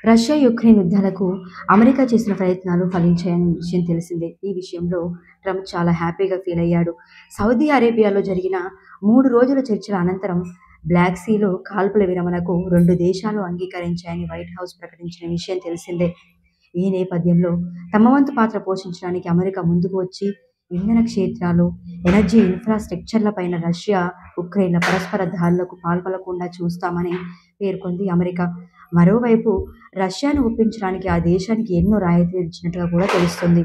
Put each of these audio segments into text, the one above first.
Russia, Ukraine యుద్ధాలకు America చేసిన ప్రయత్నాలు ఫలించాయనే విషయం తెలిసిందే. ఈ విషయంలో ట్రంప్ చాలా హ్యాపీగా ఫీల్ అయ్యాడు. సౌదీ అరేబియాలో జరిగిన 3 రోజుల చర్చల అనంతరం బ్లాక్ సీలో కాల్పుల విరమణకు 2 దేశాలు అంగీకరించాయని వైట్ హౌస్ ప్రకటించిన విషయం తెలిసిందే. ఈ నేపథ్యంలో తమ వంతు పాత్ర పోషించడానికి అమెరికా ముందుకు వచ్చి ఇంధన క్షేత్రాలు, ఎనర్జీ ఇన్ఫ్రాస్ట్రక్చర్లపైన రష్యా, ఉక్రెయిన్ల పరస్పర దాడులకు పాల్పడకుండా చూస్తామని పేర్కొంది అమెరికా. మరోవైపు రష్యాను ఒప్పించడానికి ఆ దేశానికి ఎన్నో రాయితీలు ఇచ్చినట్టుగా కూడా తెలుస్తుంది.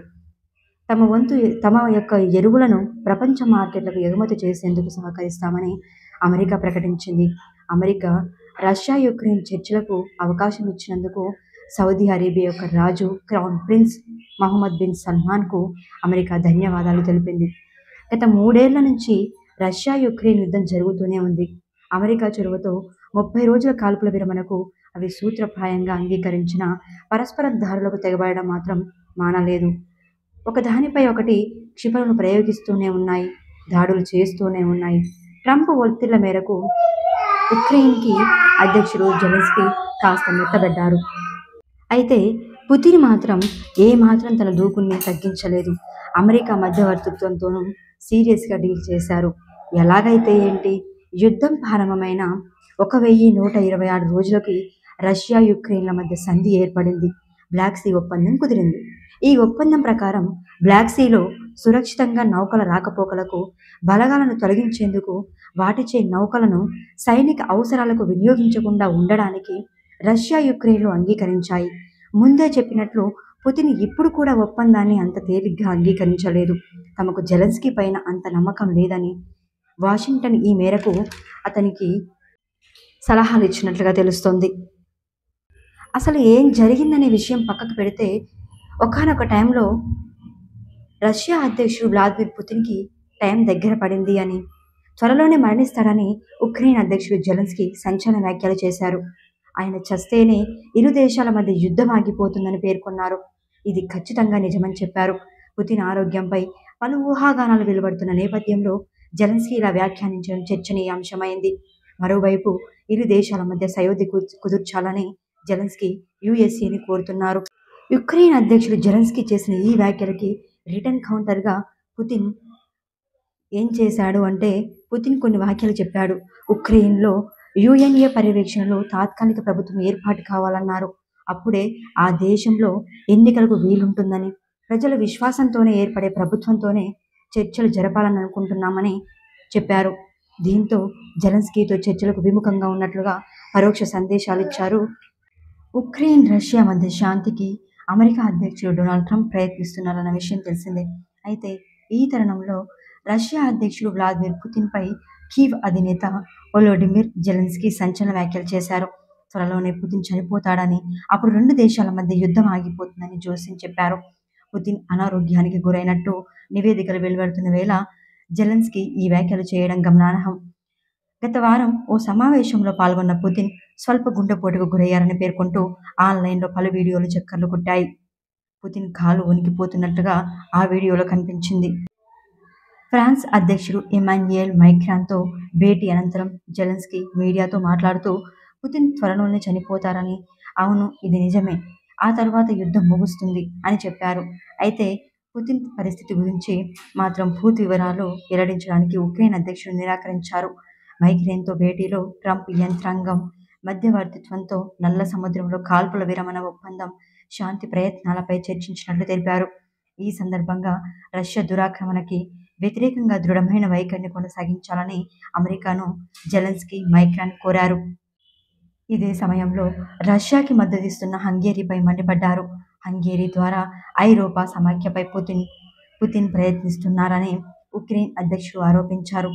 తమ యొక్క ఎరువులను ప్రపంచ మార్కెట్లకు ఎగుమతి చేసేందుకు సహకరిస్తామని అమెరికా ప్రకటించింది. అమెరికా రష్యా, యుక్రెయిన్ చర్చలకు అవకాశం ఇచ్చినందుకు సౌదీ అరేబియా యొక్క రాజు క్రౌన్ ప్రిన్స్ మహమ్మద్ బిన్ సల్మాన్కు అమెరికా ధన్యవాదాలు తెలిపింది. గత 3 ఏళ్ల నుంచి రష్యా, యుక్రెయిన్ యుద్ధం జరుగుతూనే ఉంది. అమెరికా చొరవతో 30 రోజుల కాల్పుల విరమణకు అవి సూత్రప్రాయంగా అంగీకరించిన పరస్పర దాడులకు తెగబడడం మాత్రం మానలేదు. ఒకదానిపై ఒకటి క్షిపణులు ప్రయోగిస్తూనే ఉన్నాయి, దాడులు చేస్తూనే ఉన్నాయి. ట్రంప్ ఒత్తిళ్ల మేరకు ఉక్రెయిన్కి అధ్యక్షుడు జెలెన్స్కీ కాస్త మెత్తబడ్డారు. అయితే పుతిన్ మాత్రం ఏమాత్రం తన దూకుడుని తగ్గించలేదు. అమెరికా మధ్యవర్తిత్వంతోనూ సీరియస్గా డీల్ చేశారు. ఎలాగైతే ఏంటి, యుద్ధం ప్రారంభమైన 1126 రోజులకి రష్యా, యుక్రెయిన్ల మధ్య సంధి ఏర్పడింది. బ్లాక్ సీ ఒప్పందం కుదిరింది. ఈ ఒప్పందం ప్రకారం బ్లాక్ సీలో సురక్షితంగా నౌకల రాకపోకలకు, బలగాలను తొలగించేందుకు, వాటిచే నౌకలను సైనిక అవసరాలకు వినియోగించకుండా ఉండడానికి రష్యా, యుక్రెయిన్లు అంగీకరించాయి. ముందే చెప్పినట్లు పుతిన్ ఇప్పుడు కూడా ఒప్పందాన్ని అంత తేలిగ్గా అంగీకరించలేదు. తమకు జెలెన్స్కీ పైన అంత నమ్మకం లేదని వాషింగ్టన్ ఈ మేరకు అతనికి సలహాలు ఇచ్చినట్లుగా తెలుస్తోంది. అసలు ఏం జరిగిందనే విషయం పక్కకు పెడితే, ఒకానొక టైంలో రష్యా అధ్యక్షుడు వ్లాదిమిర్ పుతిన్కి టైం దగ్గర పడింది అని, త్వరలోనే మరణిస్తాడని ఉక్రెయిన్ అధ్యక్షుడు జెలెన్స్కీ సంచలన వ్యాఖ్యలు చేశారు. ఆయన చస్తేనే ఇరు దేశాల మధ్య యుద్ధం ఆగిపోతుందని పేర్కొన్నారు. ఇది ఖచ్చితంగా నిజమని చెప్పారు. పుతిన్ ఆరోగ్యంపై పలు ఊహాగానాలు వెలువడుతున్న నేపథ్యంలో జెలెన్స్కీ ఇలా వ్యాఖ్యానించడం చర్చనీయాంశమైంది. మరోవైపు ఇరు దేశాల మధ్య సయోధ్య కుదుర్చాలని జెలెన్స్కీ యుఎస్ఏని కోరుతున్నారు. యుక్రెయిన్ అధ్యక్షుడు జెలెన్స్కీ చేసిన ఈ వ్యాఖ్యలకి రిటర్న్ కౌంటర్గా పుతిన్ ఏం చేశాడు అంటే, పుతిన్ కొన్ని వ్యాఖ్యలు చెప్పాడు. ఉక్రెయిన్లో యుఎన్ఏ పర్యవేక్షణలో తాత్కాలిక ప్రభుత్వం ఏర్పాటు కావాలన్నారు. అప్పుడే ఆ దేశంలో ఎన్నికలకు వీలుంటుందని, ప్రజల విశ్వాసంతోనే ఏర్పడే ప్రభుత్వంతోనే చర్చలు జరపాలని అనుకుంటున్నామని చెప్పారు. దీంతో జెలెన్స్కీతో చర్చలకు విముఖంగా ఉన్నట్లుగా పరోక్ష సందేశాలిచ్చారు. ఉక్రెయిన్, రష్యా మధ్య శాంతికి అమెరికా అధ్యక్షుడు డొనాల్డ్ ట్రంప్ ప్రయత్నిస్తున్నారన్న విషయం తెలిసిందే. అయితే ఈ తరుణంలో రష్యా అధ్యక్షుడు వ్లాదిమిర్ పుతిన్పై కీవ్ అధినేత వొలోడిమిర్ జెలెన్స్కీ సంచలన వ్యాఖ్యలు చేశారు. త్వరలోనే పుతిన్ చనిపోతాడని, అప్పుడు 2 దేశాల మధ్య యుద్ధం ఆగిపోతుందని జోస్యం చెప్పారు. పుతిన్ అనారోగ్యానికి గురైనట్టు నివేదికలు వెలువడుతున్న వేళ జెలెన్స్కీ ఈ వ్యాఖ్యలు చేయడం గమనార్హం. గత వారం ఓ సమావేశంలో పాల్గొన్న పుతిన్ స్వల్ప గుండెపోటుకు గురయ్యారని పేర్కొంటూ ఆన్లైన్లో పలు వీడియోలు చక్కర్లు కొట్టాయి. పుతిన్ కాలు వణికిపోతున్నట్టుగా ఆ వీడియోలో కనిపించింది. ఫ్రాన్స్ అధ్యక్షుడు ఇమాన్యుయేల్ మైక్రాన్తో భేటీ అనంతరం జెలెన్స్కీ మీడియాతో మాట్లాడుతూ పుతిన్ త్వరలోనే చనిపోతారని, అవును ఇది నిజమే, ఆ తర్వాత యుద్ధం ముగుస్తుంది అని చెప్పారు. అయితే పుతిన్ పరిస్థితి గురించి మాత్రం పూర్తి వివరాలు వెల్లడించడానికి ఉక్రెయిన్ అధ్యక్షుడు నిరాకరించారు. మైక్రాన్తో భేటీలో ట్రంప్ యంత్రాంగం మధ్యవర్తిత్వంతో నల్ల సముద్రంలో కాల్పుల విరమణ ఒప్పందం, శాంతి ప్రయత్నాలపై చర్చించినట్లు తెలిపారు. ఈ సందర్భంగా రష్యా దురాక్రమణకి వ్యతిరేకంగా దృఢమైన వైఖరిని కొనసాగించాలని అమెరికాను జెలెన్స్కీ, మైక్రాన్ కోరారు. ఇదే సమయంలో రష్యాకి మద్దతిస్తున్న హంగేరీపై మండిపడ్డారు. హంగేరీ ద్వారా ఐరోపా సమాఖ్యపై పుతిన్ ప్రయత్నిస్తున్నారని ఉక్రెయిన్ అధ్యక్షుడు ఆరోపించారు.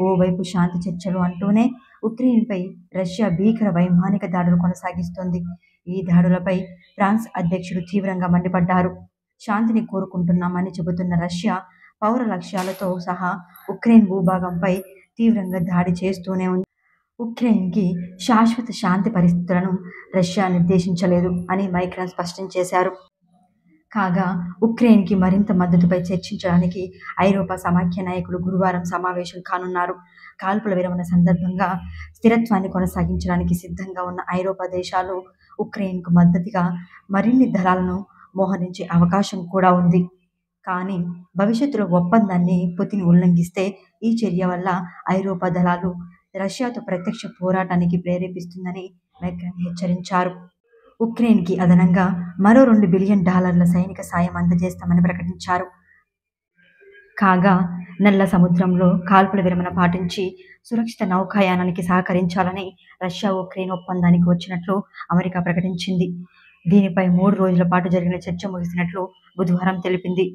ఓవైపు శాంతి చర్చలు అంటూనే ఉక్రెయిన్పై రష్యా భీకర వైమానిక దాడులు కొనసాగిస్తోంది. ఈ దాడులపై ఫ్రాన్స్ అధ్యక్షుడు తీవ్రంగా మండిపడ్డారు. శాంతిని కోరుకుంటున్నామని చెబుతున్న రష్యా పౌర లక్ష్యాలతో సహా ఉక్రెయిన్ భూభాగంపై తీవ్రంగా దాడి చేస్తూనే ఉంది. ఉక్రెయిన్కి శాశ్వత శాంతి పరిస్థితులను రష్యా నిర్దేశించలేదు అని మైక్రాన్ స్పష్టం చేశారు. కాగా ఉక్రెయిన్కి మరింత మద్దతుపై చర్చించడానికి ఐరోపా సమాఖ్య నాయకులు గురువారం సమావేశం కానున్నారు. కాల్పుల విరమణ సందర్భంగా స్థిరత్వాన్ని కొనసాగించడానికి సిద్ధంగా ఉన్న ఐరోపా దేశాలు ఉక్రెయిన్కు మద్దతుగా మరిన్ని దళాలను మోహరించే అవకాశం కూడా ఉంది. కానీ భవిష్యత్తులో ఒప్పందాన్ని పుతిన్ ఉల్లంఘిస్తే ఈ చర్య వల్ల ఐరోపా దళాలు రష్యాతో ప్రత్యక్ష పోరాటానికి ప్రేరేపిస్తుందని మెక్రాన్ హెచ్చరించారు. ఉక్రెయిన్కి అదనంగా మరో $2 బిలియన్ సైనిక సాయం అందజేస్తామని ప్రకటించారు. కాగా నల్ల సముద్రంలో కాల్పుల విరమణ పాటించి సురక్షిత నౌకాయానానికి సహకరించాలని రష్యా ఉక్రెయిన్ ఒప్పందానికి వచ్చినట్లు అమెరికా ప్రకటించింది. దీనిపై 3 రోజుల పాటు జరిగిన చర్చ ముగిసినట్లు బుధవారం తెలిపింది.